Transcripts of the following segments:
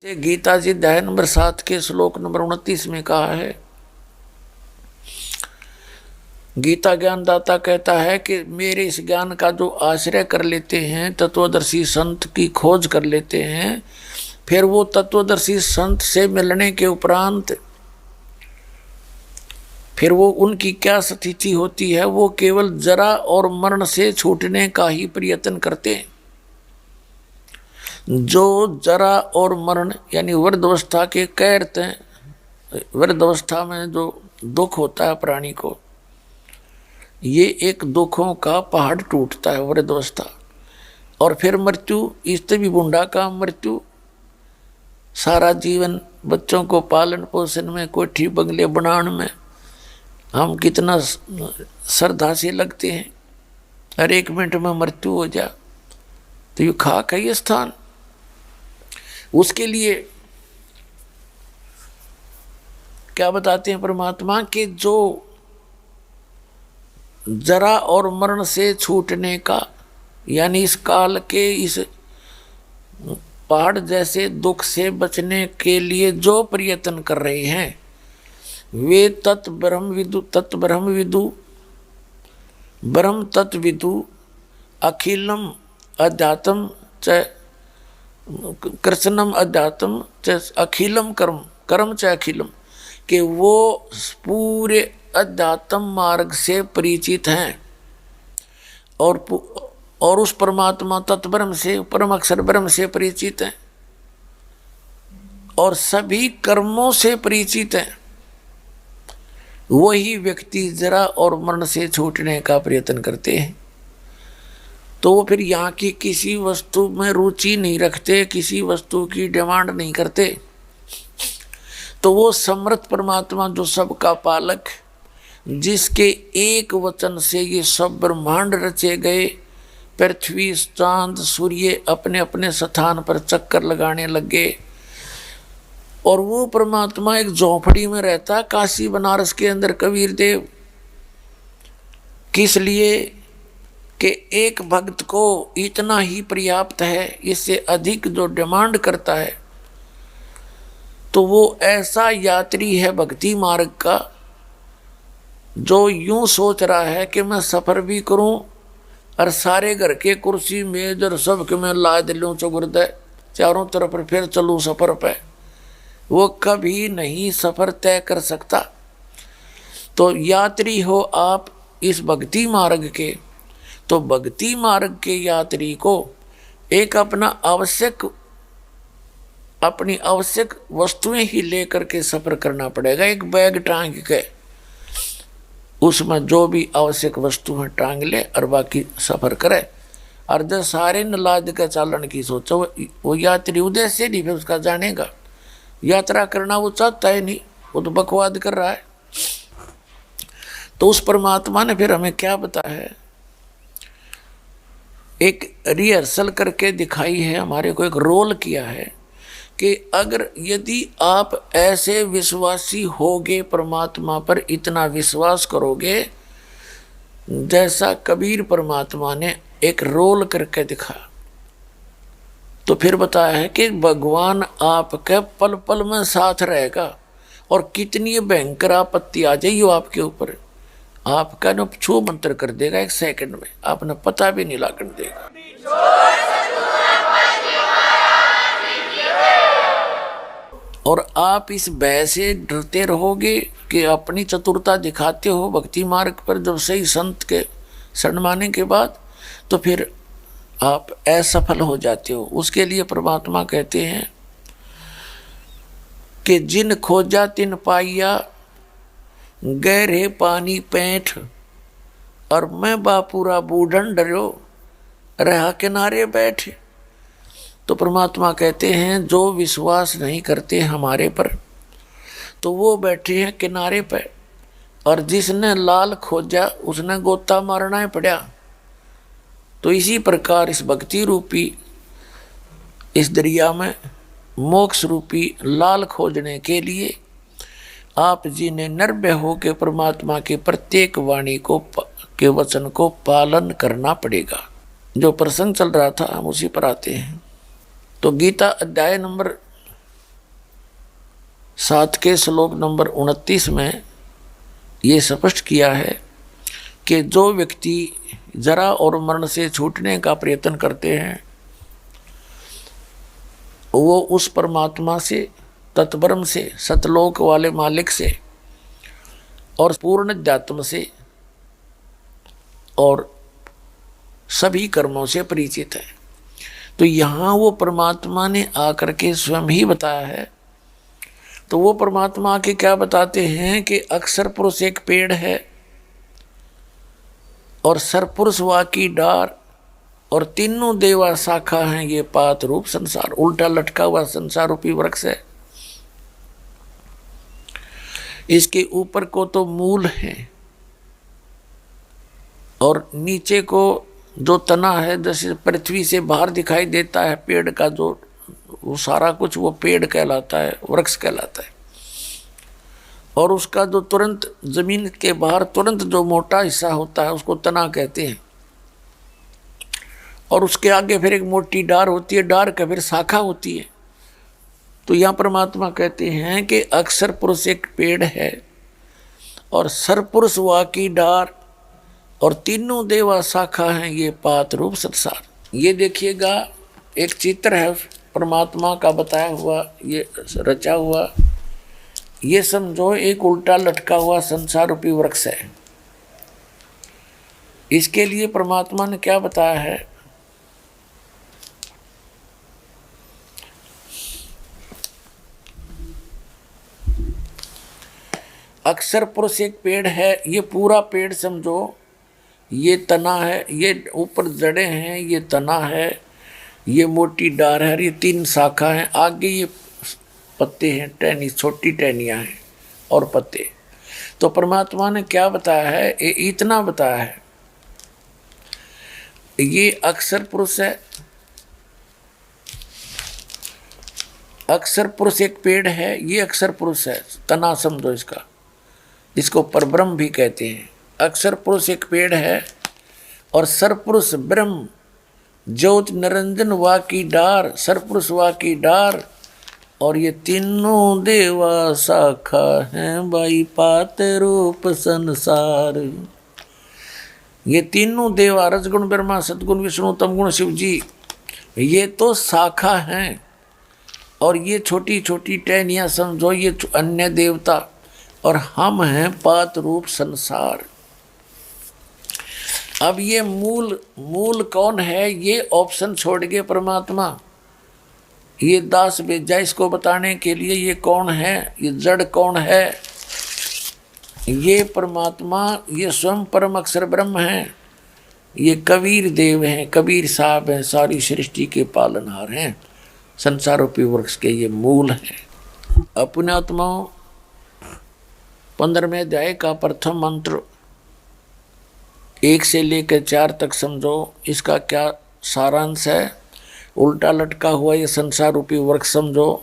ये गीता जी अध्याय नंबर 7 के श्लोक नंबर 29 में कहा है। गीता ज्ञानदाता कहता है कि मेरे इस ज्ञान का जो आश्रय कर लेते हैं, तत्वदर्शी संत की खोज कर लेते हैं, फिर वो तत्वदर्शी संत से मिलने के उपरांत फिर वो उनकी क्या स्थिति होती है, वो केवल जरा और मरण से छूटने का ही प्रयत्न करते हैं। जो जरा और मरण यानी वृद्धावस्था के कहते हैं, वृद्धावस्था में जो दुख होता है प्राणी को, ये एक दुखों का पहाड़ टूटता है वृद्धावस्था। और फिर मृत्यु, इससे भी बूढ़ा का मृत्यु। सारा जीवन बच्चों को पालन पोषण में, कोठी बंगले बनाने में हम कितना श्रद्धा से लगते हैं। हर एक मिनट में मृत्यु हो जा तो ये खाक है ये स्थान। उसके लिए क्या बताते हैं परमात्मा के जो जरा और मरण से छूटने का यानी इस काल के इस पहाड़ जैसे दुख से बचने के लिए जो प्रयत्न कर रहे हैं, वे ब्रह्म तत्विदु अखिलम अध्यात्म च कृष्णम अध्यात्म च अखिलम कर्म च अखिलम, कि वो पूरे अध्यात्म मार्ग से परिचित हैं और उस परमात्मा तत्ब्रह्म से, परम अक्षर ब्रह्म से परिचित हैं और सभी कर्मों से परिचित हैं। वही व्यक्ति जरा और मरण से छूटने का प्रयत्न करते हैं। तो वो फिर यहाँ की किसी वस्तु में रुचि नहीं रखते, किसी वस्तु की डिमांड नहीं करते। तो वो समर्थ परमात्मा जो सबका पालक, जिसके एक वचन से ये सब ब्रह्मांड रचे गए, पृथ्वी चांद सूर्य अपने अपने स्थान पर चक्कर लगाने लगे, और वो परमात्मा एक झोंपड़ी में रहता काशी बनारस के अंदर कबीर देव। किस लिए कि एक भक्त को इतना ही पर्याप्त है, इससे अधिक जो डिमांड करता है तो वो ऐसा यात्री है भक्ति मार्ग का, जो यूं सोच रहा है कि मैं सफ़र भी करूं और सारे घर के कुर्सी मेज और सब के मैं लाद लूँ चौगुर्दे चारों तरफ फिर चलूँ सफ़र पे। वो कभी नहीं सफ़र तय कर सकता। तो यात्री हो आप इस भक्ति मार्ग के, तो भक्ति मार्ग के यात्री को एक अपनी आवश्यक वस्तुएं ही लेकर के सफ़र करना पड़ेगा। एक बैग टांग के उसमें जो भी आवश्यक वस्तु है टांग ले और बाकी सफ़र करे। और जब सारे नलाद के चालन की सोचो, वो यात्री उद्देश्य नहीं फिर उसका जानेगा। यात्रा करना वो चाहता है नहीं, वो तो बकवाद कर रहा है। तो उस परमात्मा ने फिर हमें क्या बताया है, एक रिहर्सल करके दिखाई है, हमारे को एक रोल किया है कि अगर यदि आप ऐसे विश्वासी होगे, परमात्मा पर इतना विश्वास करोगे जैसा कबीर परमात्मा ने एक रोल करके दिखा, तो फिर बताया है कि भगवान आपके पल पल में साथ रहेगा। और कितनी भयंकर आपत्ति आ जाइए आपके ऊपर, आपका न छू मंत्र कर देगा, एक सेकंड में आपने पता भी नहीं लागन देगा। और आप इस भय से डरते रहोगे कि अपनी चतुरता दिखाते हो भक्ति मार्ग पर जब सही संत के शरण माने के बाद, तो फिर आप असफल हो जाते हो। उसके लिए परमात्मा कहते हैं कि जिन खोजा तिन पाइया, गहरे पानी पैठ, और मैं बापूरा बूढ़न डरो रहा किनारे बैठे। तो परमात्मा कहते हैं जो विश्वास नहीं करते हमारे पर, तो वो बैठे हैं किनारे पर, और जिसने लाल खोजा उसने गोता मारना ही पड़ा। तो इसी प्रकार इस भक्ति रूपी इस दरिया में मोक्ष रूपी लाल खोजने के लिए आप जी ने निर्भय हो के परमात्मा के प्रत्येक वाणी को के वचन को पालन करना पड़ेगा। जो प्रसंग चल रहा था हम उसी पर आते हैं। तो गीता अध्याय नंबर 7 के श्लोक नंबर 29 में ये स्पष्ट किया है कि जो व्यक्ति जरा और मरण से छूटने का प्रयत्न करते हैं वो उस परमात्मा से, तत्ब्रह्म से, सतलोक वाले मालिक से और पूर्ण अध्यात्म से और सभी कर्मों से परिचित है। तो यहाँ वो परमात्मा ने आकर के स्वयं ही बताया है। तो वो परमात्मा आके क्या बताते हैं कि अक्षर पुरुष एक पेड़ है और सरपुरुष वाकी डार और तीनों देवा शाखा हैं ये पात रूप संसार। उल्टा लटका हुआ संसार रूपी वृक्ष है। इसके ऊपर को तो मूल है और नीचे को जो तना है, जैसे पृथ्वी से बाहर दिखाई देता है पेड़ का जो वो सारा कुछ वो पेड़ कहलाता है, वृक्ष कहलाता है। और उसका जो तुरंत जमीन के बाहर तुरंत जो मोटा हिस्सा होता है उसको तना कहते हैं। और उसके आगे फिर एक मोटी डार होती है, डार का फिर शाखा होती है। तो यहाँ परमात्मा कहते हैं कि अक्षर पुरुष एक पेड़ है और सरपुरुष वाकी डार और तीनों देवा शाखा हैं ये पात रूप संसार। ये देखिएगा एक चित्र है परमात्मा का बताया हुआ, ये रचा हुआ। ये समझो एक उल्टा लटका हुआ संसार रूपी वृक्ष है। इसके लिए परमात्मा ने क्या बताया है, अक्षर पुरुष एक पेड़ है। ये पूरा पेड़ समझो, ये तना है, ये ऊपर जड़ें हैं, ये तना है, ये मोटी डार है, ये 3 शाखा हैं, आगे ये पत्ते हैं, टहनी, छोटी टहनियाँ हैं और पत्ते। तो परमात्मा ने क्या बताया है, ये इतना बताया है, ये अक्षर पुरुष है। अक्षर पुरुष एक पेड़ है, ये अक्षर पुरुष है, तना समझो इसका, इसको परब्रह्म भी कहते हैं। अक्षर पुरुष एक पेड़ है और सरपुरुष ब्रह्म ज्योत निरंजन वा की डार, सरपुरुष वा की डार और ये तीनों देवा शाखा हैं बाई पात रूप संसार। ये तीनों देवा रजगुण ब्रह्मा, सतगुण विष्णु, तमगुण शिव जी, ये तो शाखा हैं। और ये छोटी छोटी टहनियाँ समझो ये अन्य देवता, और हम हैं पात रूप संसार। अब ये मूल कौन है, ये ऑप्शन छोड़ के परमात्मा ये दास भेजा इसको बताने के लिए। ये कौन है, ये जड़ कौन है, ये परमात्मा, ये स्वयं परम अक्षर ब्रह्म है। ये कबीर देव हैं, कबीर साहब हैं, सारी सृष्टि के पालनहार हैं, संसार रूपी वृक्ष के ये मूल हैं। अपने आत्माओं 15वें अध्याय का प्रथम मंत्र 1 से लेकर 4 तक समझो। इसका क्या सारांश है, उल्टा लटका हुआ ये संसार रूपी वृक्ष समझो।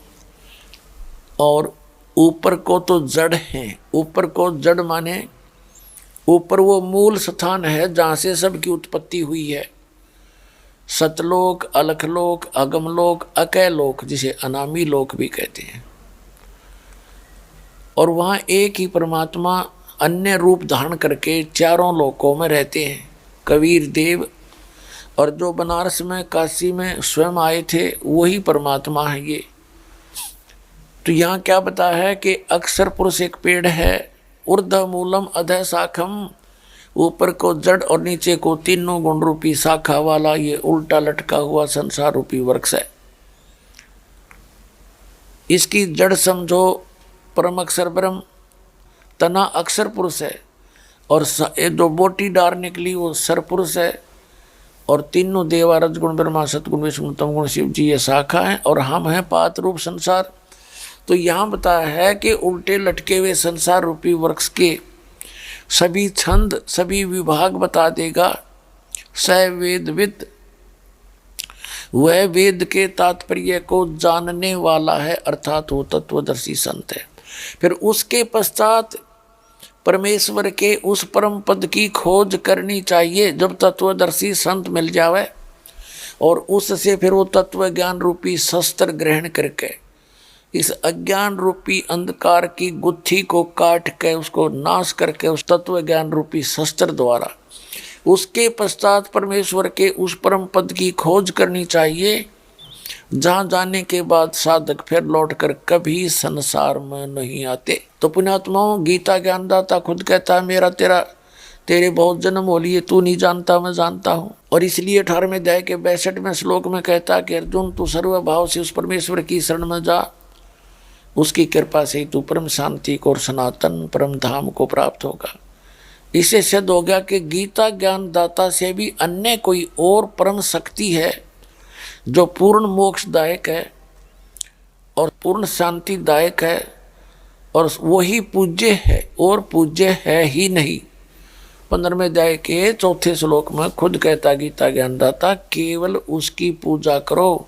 और ऊपर को तो जड़ है, ऊपर को जड़ माने ऊपर वो मूल स्थान है जहाँ से सबकी उत्पत्ति हुई है। सतलोक, अलखलोक, अगमलोक, अकैलोक, जिसे अनामी लोक भी कहते हैं। और वहाँ एक ही परमात्मा अन्य रूप धारण करके चारों लोकों में रहते हैं, कबीर देव। और जो बनारस में, काशी में स्वयं आए थे वही परमात्मा है ये। तो यहाँ क्या बताया है कि अक्षर पुरुष एक पेड़ है, ऊर्ध्व मूलम अधः शाखम, ऊपर को जड़ और नीचे को तीनों गुण रूपी शाखा वाला ये उल्टा लटका हुआ संसार रूपी वृक्ष है। इसकी जड़ समझो परम अक्षर ब्रह्म, तना अक्षर पुरुष है और जो मोटी डार निकली वो सरपुरुष है। और तीनों देवा रजगुण ब्रह्मा, सतगुण विष्णु, तमगुण शिव जी ये शाखा हैं और हम हैं पात रूप संसार। तो यहाँ बताया है कि उल्टे लटके हुए संसार रूपी वृक्ष के सभी छंद, सभी विभाग बता देगा। स वेदविद, वह वेद के तात्पर्य को जानने वाला है, अर्थात वो तत्वदर्शी संत है। फिर उसके पश्चात परमेश्वर के उस परम पद की खोज करनी चाहिए जब तत्वदर्शी संत मिल जावे, और उससे फिर वो तत्व ज्ञान रूपी शस्त्र ग्रहण करके इस अज्ञान रूपी अंधकार की गुत्थी को काट के उसको नाश करके उस तत्व ज्ञान रूपी शस्त्र द्वारा उसके पश्चात परमेश्वर के उस परम पद की खोज करनी चाहिए, जहां जाने के बाद साधक फिर लौटकर कभी संसार में नहीं आते। तो पुण्यात्माओं, गीता ज्ञानदाता खुद कहता है मेरा तेरे बहुत जन्म हो लिए, तू नहीं जानता मैं जानता हूँ। और इसलिए 18वें अध्याय के 62वें श्लोक में कहता कि अर्जुन तू सर्वभाव से उस परमेश्वर की शरण में जा, उसकी कृपा से तू परम शांति को और सनातन परम धाम को प्राप्त होगा। इससे सिद्ध हो गया कि गीता ज्ञानदाता से भी अन्य कोई और परम शक्ति है जो पूर्ण मोक्षदायक है और पूर्ण शांतिदायक है, और वही पूज्य है और पूज्य है ही नहीं। 15वें अध्याय के 4 श्लोक में खुद कहता गीता ज्ञानदाता, केवल उसकी पूजा करो,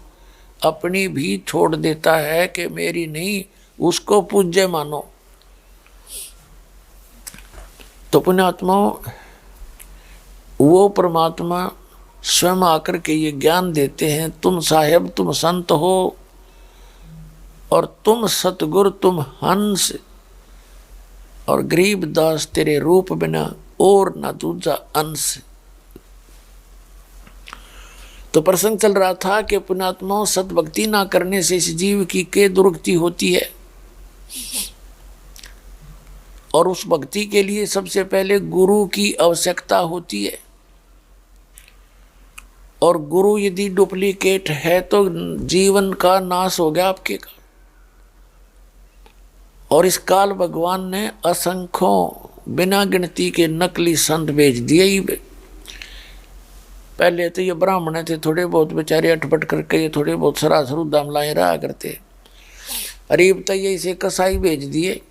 अपनी भी छोड़ देता है कि मेरी नहीं, उसको पूज्य मानो। तो पुण्यात्माओं, वो परमात्मा स्वयं आकर के ये ज्ञान देते हैं, तुम साहेब तुम संत हो और तुम सतगुरु तुम हंस, और गरीब दास तेरे रूप बिना और ना दूजा अंश। तो प्रसंग चल रहा था कि पुण्यात्माओं, सतभक्ति ना करने से इस जीव की के दुर्गति होती है, और उस भक्ति के लिए सबसे पहले गुरु की आवश्यकता होती है। और गुरु यदि डुप्लीकेट है तो जीवन का नाश हो गया आपके का। और इस काल भगवान ने असंख्यों बिना गिनती के नकली संत भेज दिए ही। पहले तो ये ब्राह्मण थे, थोड़े बहुत बेचारे अटपट करके ये थोड़े बहुत सरासर दामलाएं रहा करते। अरीब तो ये इसे कसाई भेज दिए,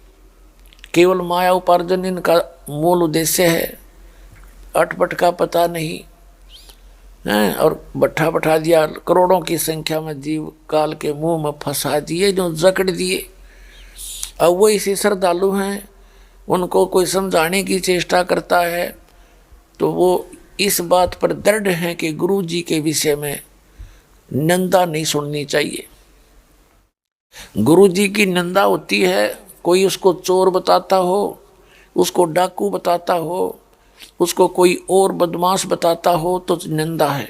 केवल माया उपार्जन इनका मूल उद्देश्य है, अटपट का पता नहीं है। और बैठा दिया, करोड़ों की संख्या में जीव काल के मुंह में फंसा दिए, जो जकड़ दिए। अब वो इसी श्रद्धालु हैं, उनको कोई समझाने की चेष्टा करता है तो वो इस बात पर दृढ़ हैं कि गुरु जी के विषय में निंदा नहीं सुननी चाहिए। गुरु जी की निंदा होती है, कोई उसको चोर बताता हो, उसको डाकू बताता हो, उसको कोई और बदमाश बताता हो तो निंदा है।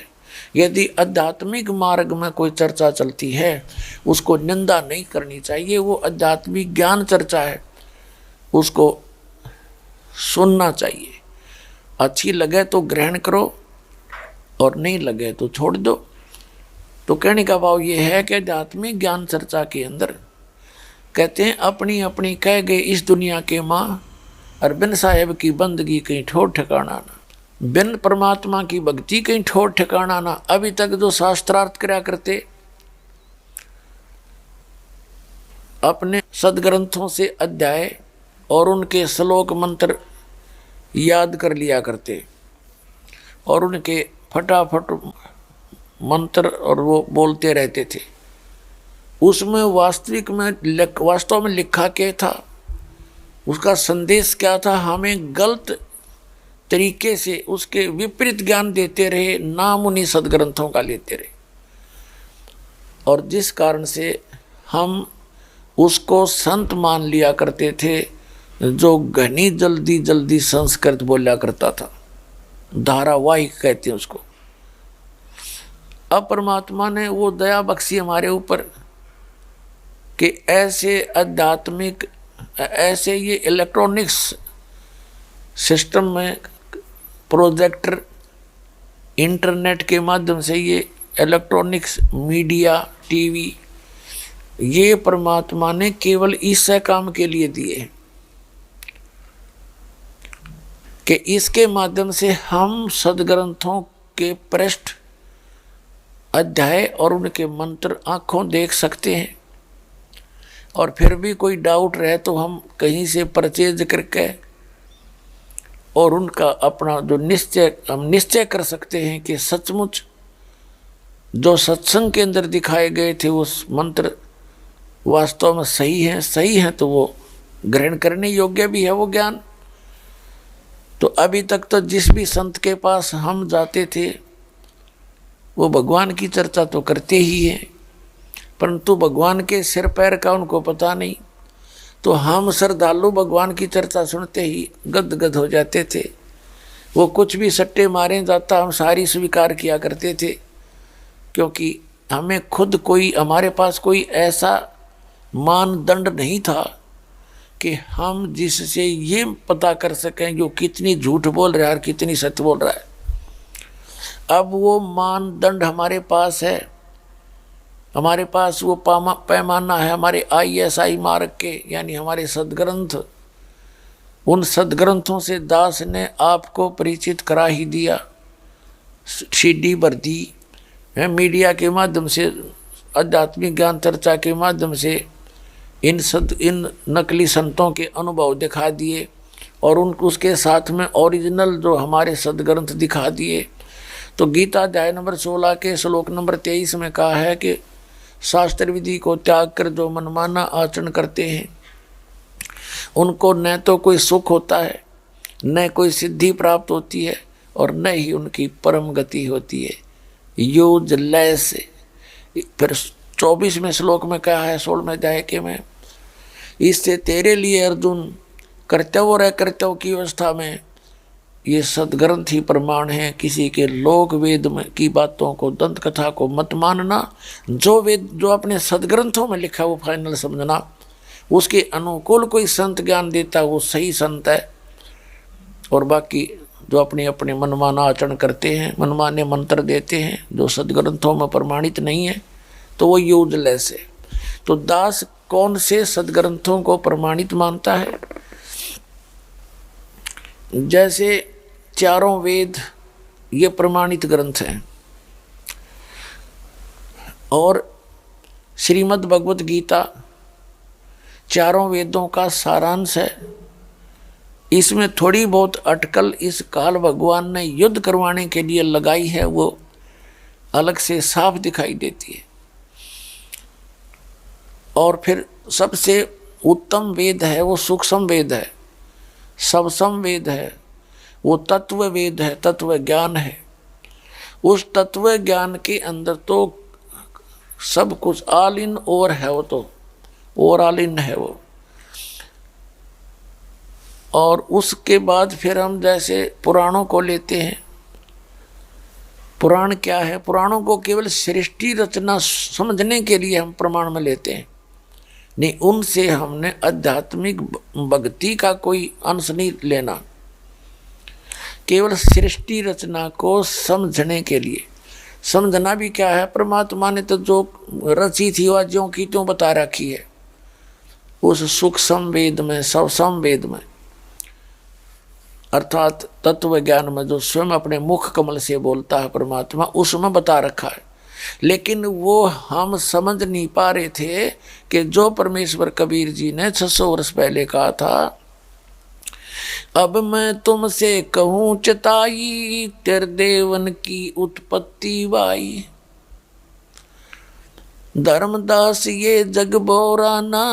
यदि आध्यात्मिक मार्ग में कोई चर्चा चलती है उसको निंदा नहीं करनी चाहिए, वो आध्यात्मिक ज्ञान चर्चा है, उसको सुनना चाहिए। अच्छी लगे तो ग्रहण करो और नहीं लगे तो छोड़ दो। तो कहने का भाव ये है कि आध्यात्मिक ज्ञान चर्चा के अंदर कहते हैं अपनी अपनी कह गए इस दुनिया के माँ, और बिन साहेब की बंदगी कहीं ठोर ठिकाना ना, बिन परमात्मा की भक्ति कहीं ठोर ठिकाना ना। अभी तक जो शास्त्रार्थ कराया करते अपने सदग्रंथों से अध्याय और उनके श्लोक मंत्र याद कर लिया करते, और उनके फटाफट मंत्र और वो बोलते रहते थे। उसमें वास्तव में लिखा क्या था, उसका संदेश क्या था, हमें गलत तरीके से उसके विपरीत ज्ञान देते रहे, नाम उन्हीं सदग्रंथों का लेते रहे, और जिस कारण से हम उसको संत मान लिया करते थे, जो घनी जल्दी जल्दी संस्कृत बोला करता था, धारावाहिक कहते हैं उसको। अब परमात्मा ने वो दया बख्शी हमारे ऊपर कि ऐसे आध्यात्मिक, ऐसे ये इलेक्ट्रॉनिक्स सिस्टम में प्रोजेक्टर, इंटरनेट के माध्यम से ये इलेक्ट्रॉनिक्स मीडिया, टीवी, ये परमात्मा ने केवल इस काम के लिए दिए कि इसके माध्यम से हम सदग्रंथों के पृष्ठ, अध्याय और उनके मंत्र आंखों देख सकते हैं। और फिर भी कोई डाउट रहे तो हम कहीं से परचेज करके और उनका अपना जो हम निश्चय कर सकते हैं कि सचमुच जो सत्संग के अंदर दिखाए गए थे वो मंत्र वास्तव में सही हैं तो वो ग्रहण करने योग्य भी है वो ज्ञान। तो अभी तक तो जिस भी संत के पास हम जाते थे वो भगवान की चर्चा तो करते ही हैं, परंतु भगवान के सिर पैर का उनको पता नहीं। तो हम श्रद्धालु भगवान की चर्चा सुनते ही गदगद हो जाते थे। वो कुछ भी सट्टे मारे जाता हम सारी स्वीकार किया करते थे, क्योंकि हमें खुद कोई, हमारे पास कोई ऐसा मानदंड नहीं था कि हम जिससे ये पता कर सकें जो कितनी झूठ बोल रहा है और कितनी सत्य बोल रहा है। अब वो मानदंड हमारे पास है, हमारे पास वो पैमाना है, हमारे ISI मार्ग के, यानी हमारे सदग्रंथ। उन सदग्रंथों से दास ने आपको परिचित करा ही दिया, CD भर दी है, मीडिया के माध्यम से, आध्यात्मिक ज्ञान चर्चा के माध्यम से इन नकली संतों के अनुभव दिखा दिए, और उसके साथ में ओरिजिनल जो हमारे सदग्रंथ दिखा दिए। तो गीता अध्याय नंबर 16 के श्लोक नंबर 23 में कहा है कि शास्त्र विधि को त्याग कर जो मनमाना आचरण करते हैं उनको न तो कोई सुख होता है, न कोई सिद्धि प्राप्त होती है, और न ही उनकी परम गति होती है, यूजलेस। फिर 24वें श्लोक में कहा है 16वें अध्याय के में, इससे तेरे लिए अर्जुन कर्तव्य और अकर्तव्य की अवस्था में ये सदग्रंथ ही प्रमाण है। किसी के लोक वेद में की बातों को, दंत कथा को मत मानना। जो वेद, जो अपने सदग्रंथों में लिखा वो फाइनल समझना। उसके अनुकूल कोई संत ज्ञान देता वो सही संत है, और बाकी जो अपने अपने मनमाना आचरण करते हैं, मनमाने मंत्र देते हैं जो सदग्रंथों में प्रमाणित नहीं है, तो वो यूजलेस है। तो दास कौन से सदग्रंथों को प्रमाणित मानता है? जैसे चारों वेद ये प्रमाणित ग्रंथ हैं, और श्रीमद् भगवत गीता चारों वेदों का सारांश है। इसमें थोड़ी बहुत अटकल इस काल भगवान ने युद्ध करवाने के लिए लगाई है, वो अलग से साफ दिखाई देती है। और फिर सबसे उत्तम वेद है वो सूक्ष्म वेद है, सबसम वेद है, वो तत्व वेद है, तत्व ज्ञान है। उस तत्व ज्ञान के अंदर तो सब कुछ ऑल इन ओवर है, वो तो ओवर ऑल इन है वो। और उसके बाद फिर हम जैसे पुराणों को लेते हैं। पुराण क्या है? पुराणों को केवल सृष्टि रचना समझने के लिए हम प्रमाण में लेते हैं, नहीं, उनसे हमने आध्यात्मिक भक्ति का कोई अंश नहीं लेना। केवल सृष्टि रचना को समझने के लिए। समझना भी क्या है? परमात्मा ने तो जो रची थी वह ज्यों की त्यों बता रखी है उस सूक्ष्म वेद में, सबसम वेद में, अर्थात तत्व ज्ञान में, जो स्वयं अपने मुख कमल से बोलता है परमात्मा, उसमें बता रखा है। लेकिन वो हम समझ नहीं पा रहे थे कि जो परमेश्वर कबीर जी ने 600 वर्ष पहले कहा था, अब मैं तुमसे कहूँ चताई, तेरे देवन की उत्पत्ति वाई। धर्मदास ये जग बोराना,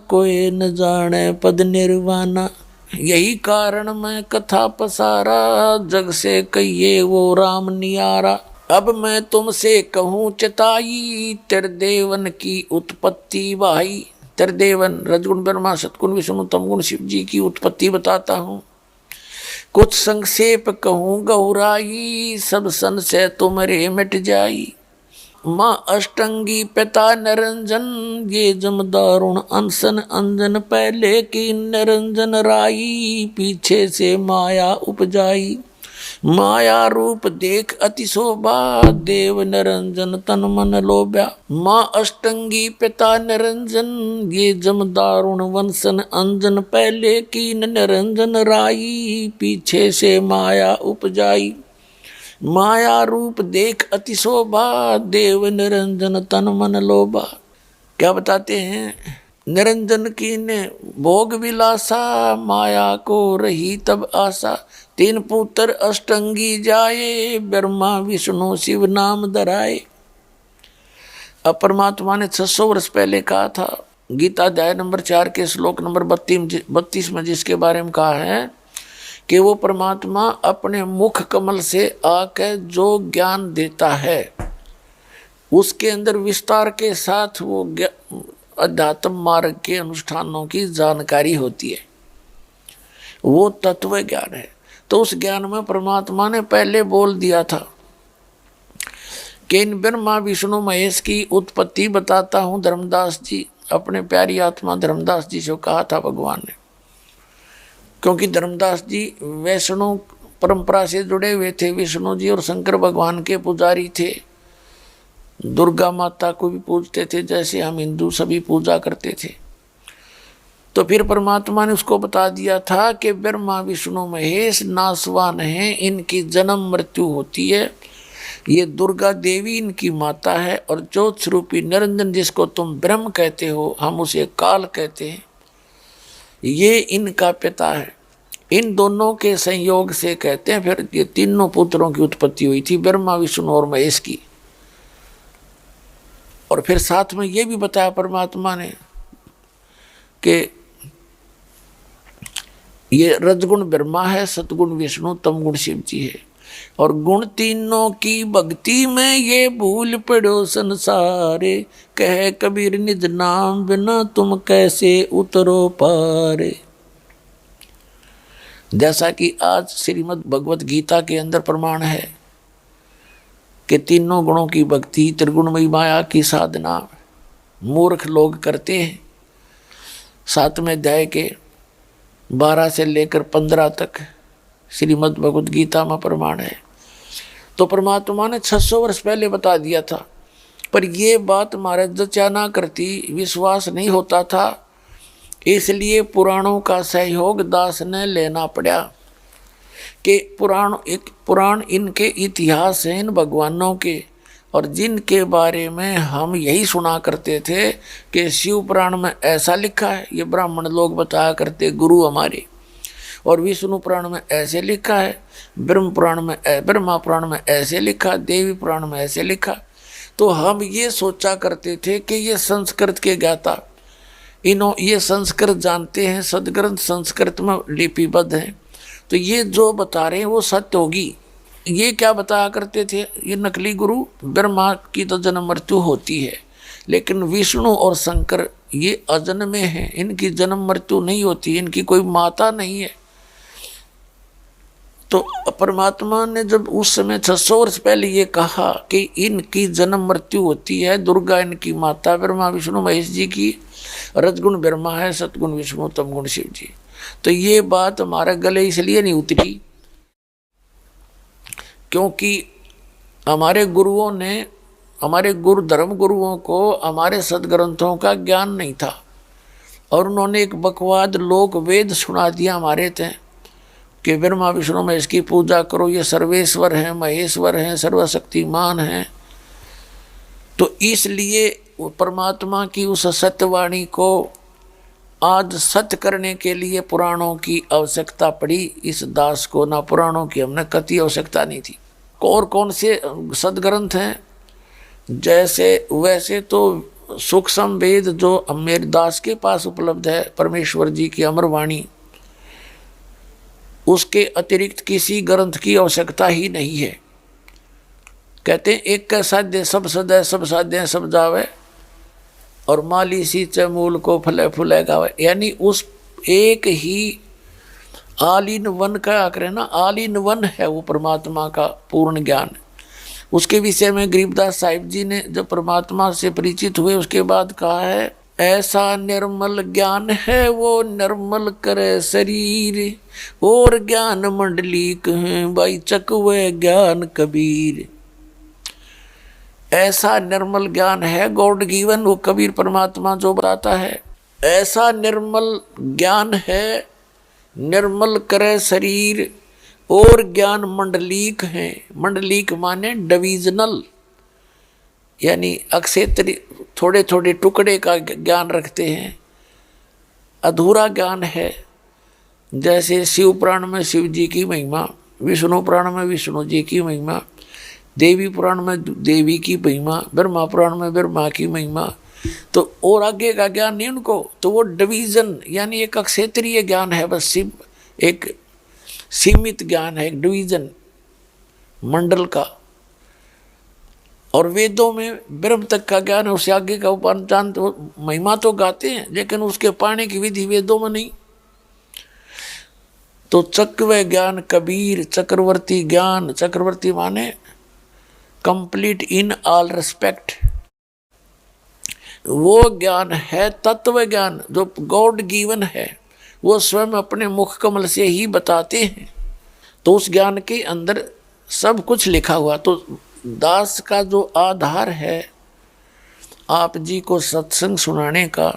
कोई न जाने पद निर्वाणा। यही कारण मैं कथा पसारा, जग से कहिए वो राम नियारा। अब मैं तुमसे कहूँ चताई, तेरे देवन की उत्पत्ति वाई। तेरे देवन रजगुण ब्रह्मा सतगुण विष्णु तमगुण शिव जी की उत्पत्ति बताता हूँ। कुछ संक्षेप कहूँ गौराई, सब संशय तुम्हारे मिट जाई। माँ अष्टंगी पिता निरंजन, ये जम दारुण अनसन अंजन। पहले की निरंजन राई, पीछे से माया उपजाई। माया रूप देख अति शोभा, देव निरंजन तन मन लोभ्या। माँ अष्टंगी पिता निरंजन, ये जम दारुण वंशन अंजन। पहले की निरंजन राई, पीछे से माया उपजाई। माया रूप देख अति शोभा, देव निरंजन तन मन लोभा। क्या बताते हैं? निरंजन की ने भोग विलासा, माया को रही तब आशा। 3 पुत्र अष्टंगी जाए, ब्रह्मा विष्णु शिव नाम धराए। अब परमात्मा ने 600 वर्ष पहले कहा था, गीता अध्याय नंबर 4 के श्लोक नंबर 32 में जिसके बारे में कहा है कि वो परमात्मा अपने मुख कमल से आकर जो ज्ञान देता है उसके अंदर विस्तार के साथ वो अध्यात्म मार्ग के अनुष्ठानों की जानकारी होती है, वो तत्व ज्ञान है। तो उस ज्ञान में परमात्मा ने पहले बोल दिया था कि इन ब्रह्मा विष्णु महेश की उत्पत्ति बताता हूं। धर्मदास जी, अपने प्यारी आत्मा धर्मदास जी से कहा था भगवान ने, क्योंकि धर्मदास जी वैष्णव परंपरा से जुड़े हुए थे। विष्णु जी और शंकर भगवान के पुजारी थे, दुर्गा माता को भी पूजते थे जैसे हम हिंदू सभी पूजा करते थे। तो फिर परमात्मा ने उसको बता दिया था कि ब्रह्मा विष्णु महेश नासवान हैं, इनकी जन्म मृत्यु होती है। ये दुर्गा देवी इनकी माता है, और ज्योत स्वरूपी निरंजन जिसको तुम ब्रह्म कहते हो, हम उसे काल कहते हैं, ये इनका पिता है। इन दोनों के संयोग से कहते हैं फिर ये तीनों पुत्रों की उत्पत्ति हुई थी, ब्रह्मा विष्णु और महेश की। और फिर साथ में ये भी बताया परमात्मा ने कि ये रजगुण ब्रह्मा है, सतगुण विष्णु, तमगुण शिव जी है। और गुण तीनों की भक्ति में ये भूल पड़ो संसारे, कह कबीर निज नाम बिना तुम कैसे उतरो पारे। जैसा कि आज श्रीमद् भगवत गीता के अंदर प्रमाण है कि तीनों गुणों की भक्ति, त्रिगुणमयी माया की साधना मूर्ख लोग करते हैं। 7वें अध्याय के 12 से लेकर 15 तक श्रीमद् भगवत गीता में प्रमाण है। तो परमात्मा ने 600 वर्ष पहले बता दिया था, पर ये बात महाराज जचा ना करती, विश्वास नहीं होता था, इसलिए पुराणों का सहयोग दास ने लेना पड़ा कि पुराण इनके इतिहास हैं, इन भगवानों के, और जिनके बारे में हम यही सुना करते थे कि शिव पुराण में ऐसा लिखा है, ये ब्राह्मण लोग बताया करते गुरु हमारे, और विष्णु पुराण में ऐसे लिखा है, ब्रह्मा पुराण में ऐसे लिखा, देवी पुराण में ऐसे लिखा। तो हम ये सोचा करते थे कि ये संस्कृत के ज्ञाता, ये संस्कृत जानते हैं, सदग्रंथ संस्कृत में लिपिबद्ध हैं, तो ये जो बता रहे हैं वो सत्य होगी। ये क्या बताया करते थे, ये नकली गुरु, ब्रह्मा की तो जन्म मृत्यु होती है, लेकिन विष्णु और शंकर ये अजन्मे हैं, इनकी जन्म मृत्यु नहीं होती, इनकी कोई माता नहीं है। तो परमात्मा ने जब उस समय 600 वर्ष पहले ये कहा कि इनकी जन्म मृत्यु होती है, दुर्गा इनकी माता, ब्रह्मा विष्णु महेश जी की, रजगुण ब्रह्मा है, सतगुण विष्णु, तमगुण शिव जी, तो ये बात हमारे गले इसलिए नहीं उतरी क्योंकि हमारे गुरुओं ने, हमारे गुरु धर्म गुरुओं को हमारे सदग्रंथों का ज्ञान नहीं था, और उन्होंने एक बकवाद लोक वेद सुना दिया हमारे थे कि ब्रह्मा विष्णु में इसकी पूजा करो, ये सर्वेश्वर हैं, महेश्वर हैं, सर्वशक्तिमान हैं। तो इसलिए परमात्मा की उस सत्यवाणी को आज सत्य करने के लिए पुराणों की आवश्यकता पड़ी इस दास को, ना पुराणों की हमने कति आवश्यकता नहीं थी। और कौन से सदग्रंथ हैं, जैसे वैसे तो सूक्ष्म वेद जो मेरे दास के पास उपलब्ध है, परमेश्वर जी की अमरवाणी, उसके अतिरिक्त किसी ग्रंथ की आवश्यकता ही नहीं है। कहते हैं एक का साध्य सब सदै, सब साध्य सब जावे, और माली सींचे मूल को फले फूले गावे, यानी उस एक ही ऑल इन वन का करें ना, ऑल इन वन है वो परमात्मा का पूर्ण ज्ञान। उसके विषय में गरीबदास साहिब जी ने जब परमात्मा से परिचित हुए उसके बाद कहा है, ऐसा निर्मल ज्ञान है वो निर्मल करे शरीर, और ज्ञान मंडली कहें भाई चकवे ज्ञान कबीर। ऐसा निर्मल ज्ञान है गॉड गिवन, वो कबीर परमात्मा जो बताता है, ऐसा निर्मल ज्ञान है निर्मल करे शरीर, और ज्ञान मंडलीक है। मंडलीक माने डिविजनल, यानी अक्षेत्र, थोड़े थोड़े टुकड़े का ज्ञान रखते हैं, अधूरा ज्ञान है। जैसे शिव पुराण में शिव जी की महिमा, विष्णु पुराण में विष्णु जी की महिमा, देवी पुराण में देवी की महिमा, ब्रह्मा पुराण में ब्रह्मा की महिमा, तो और आगे का ज्ञान नहीं उनको। तो वो डिवीजन यानी एक क्षेत्रीय ज्ञान है, बस एक सीमित ज्ञान है, एक डिवीजन मंडल का। और वेदों में ब्रह्म तक का ज्ञान है, उससे आगे का उपान जानते हो, महिमा तो गाते हैं लेकिन उसके पाने की विधि वेदों में नहीं। तो चक्रव ज्ञान कबीर चक्रवर्ती ज्ञान, चक्रवर्ती माने कंप्लीट इन ऑल रिस्पेक्ट, वो ज्ञान है तत्व ज्ञान जो गॉड गिवन है, वो स्वयं अपने मुख कमल से ही बताते हैं। तो उस ज्ञान के अंदर सब कुछ लिखा हुआ। तो दास का जो आधार है आप जी को सत्संग सुनाने का,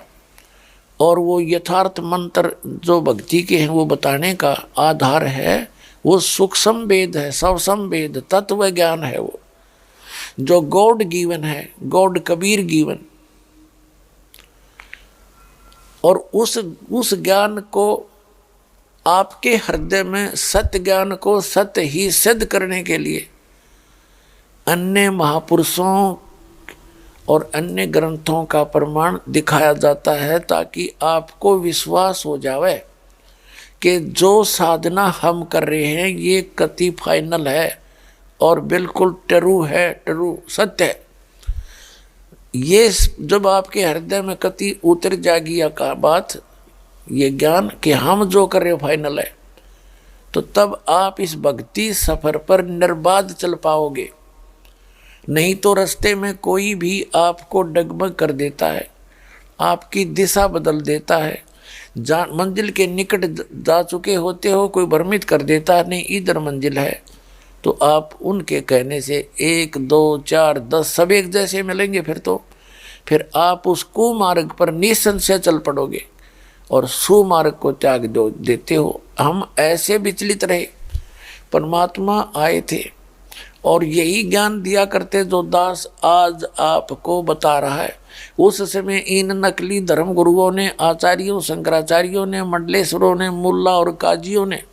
और वो यथार्थ मंत्र जो भक्ति के हैं वो बताने का आधार है, वो सूक्ष्म वेद है, सवसम वेद तत्व ज्ञान है, वो जो गॉड गिवन है, गॉड कबीर गिवन। और उस ज्ञान को आपके हृदय में सत्य ज्ञान को सत्य ही सिद्ध करने के लिए अन्य महापुरुषों और अन्य ग्रंथों का प्रमाण दिखाया जाता है, ताकि आपको विश्वास हो जावे कि जो साधना हम कर रहे हैं ये कति फाइनल है और बिल्कुल ट्रू है, ट्रू सत्य है। ये जब आपके हृदय में कति उतर जाएगी का बात, ये ज्ञान कि हम जो कर रहे फाइनल है, तो तब आप इस भक्ति सफर पर निर्बाध चल पाओगे। नहीं तो रास्ते में कोई भी आपको डगमग कर देता है, आपकी दिशा बदल देता है, मंजिल के निकट जा चुके होते हो कोई भ्रमित कर देता है, नहीं इधर मंजिल है, तो आप उनके कहने से 1 2 4 10 सब एक जैसे मिलेंगे। फिर आप उस कुमार्ग पर निसंशय चल पड़ोगे और सुमार्ग को त्याग देते हो। हम ऐसे विचलित रहे, परमात्मा आए थे और यही ज्ञान दिया करते जो दास आज आपको बता रहा है। उस समय इन नकली धर्म गुरुओं ने, आचार्यों, शंकराचार्यों ने, मंडलेश्वरों ने, मुल्ला और काजियों ने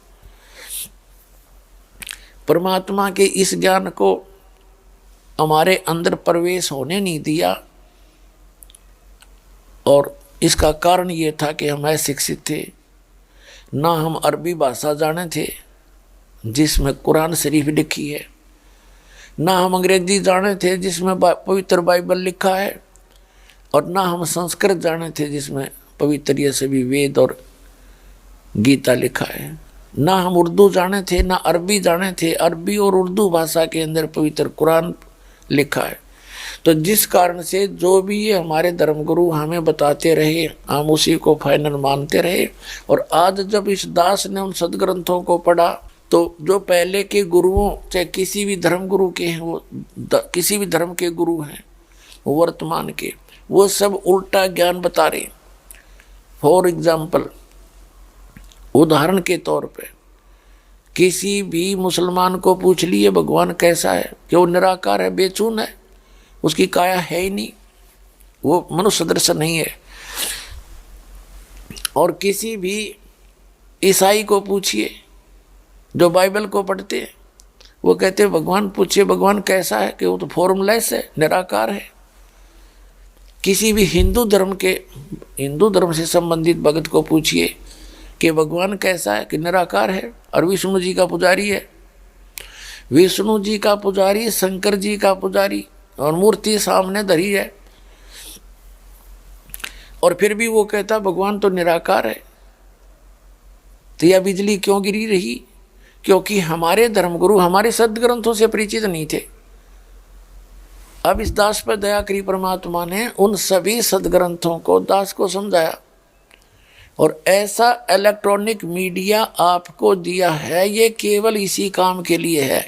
परमात्मा के इस ज्ञान को हमारे अंदर प्रवेश होने नहीं दिया। और इसका कारण ये था कि हम अशिक्षित थे, ना हम अरबी भाषा जाने थे जिसमें कुरान शरीफ लिखी है, ना हम अंग्रेजी जाने थे जिसमें पवित्र बाइबल लिखा है, और ना हम संस्कृत जाने थे जिसमें पवित्र ये सभी वेद और गीता लिखा है, ना हम उर्दू जाने थे, ना अरबी जाने थे, अरबी और उर्दू भाषा के अंदर पवित्र कुरान लिखा है। तो जिस कारण से जो भी ये हमारे धर्मगुरु हमें बताते रहे हम उसी को फाइनल मानते रहे। और आज जब इस दास ने उन सदग्रंथों को पढ़ा तो जो पहले के गुरुओं, चाहे किसी भी धर्म गुरु के हैं, वो किसी भी धर्म के गुरु हैं वर्तमान के, वो सब उल्टा ज्ञान बता रहे। फॉर एग्जाम्पल, उदाहरण के तौर पे किसी भी मुसलमान को पूछ लिए भगवान कैसा है, कि वो निराकार है, बेचून है, उसकी काया है ही नहीं, वो मनुष्य सदृश नहीं है। और किसी भी ईसाई को पूछिए जो बाइबल को पढ़ते हैं, वो कहते हैं भगवान, पूछिए भगवान कैसा है, कि वो तो फॉर्मलेस है, निराकार है। किसी भी हिंदू धर्म से संबंधित भगत को पूछिए कि भगवान कैसा है, कि निराकार है और विष्णु जी का पुजारी है। विष्णु जी का पुजारी, शंकर जी का पुजारी, और मूर्ति सामने धरी है, और फिर भी वो कहता भगवान तो निराकार है। तो यह बिजली क्यों गिरी रही? क्योंकि हमारे धर्मगुरु हमारे सदग्रंथों से परिचित नहीं थे। अब इस दास पर दया करी परमात्मा ने उन सभी सदग्रंथों को दास को समझाया, और ऐसा इलेक्ट्रॉनिक मीडिया आपको दिया है, ये केवल इसी काम के लिए है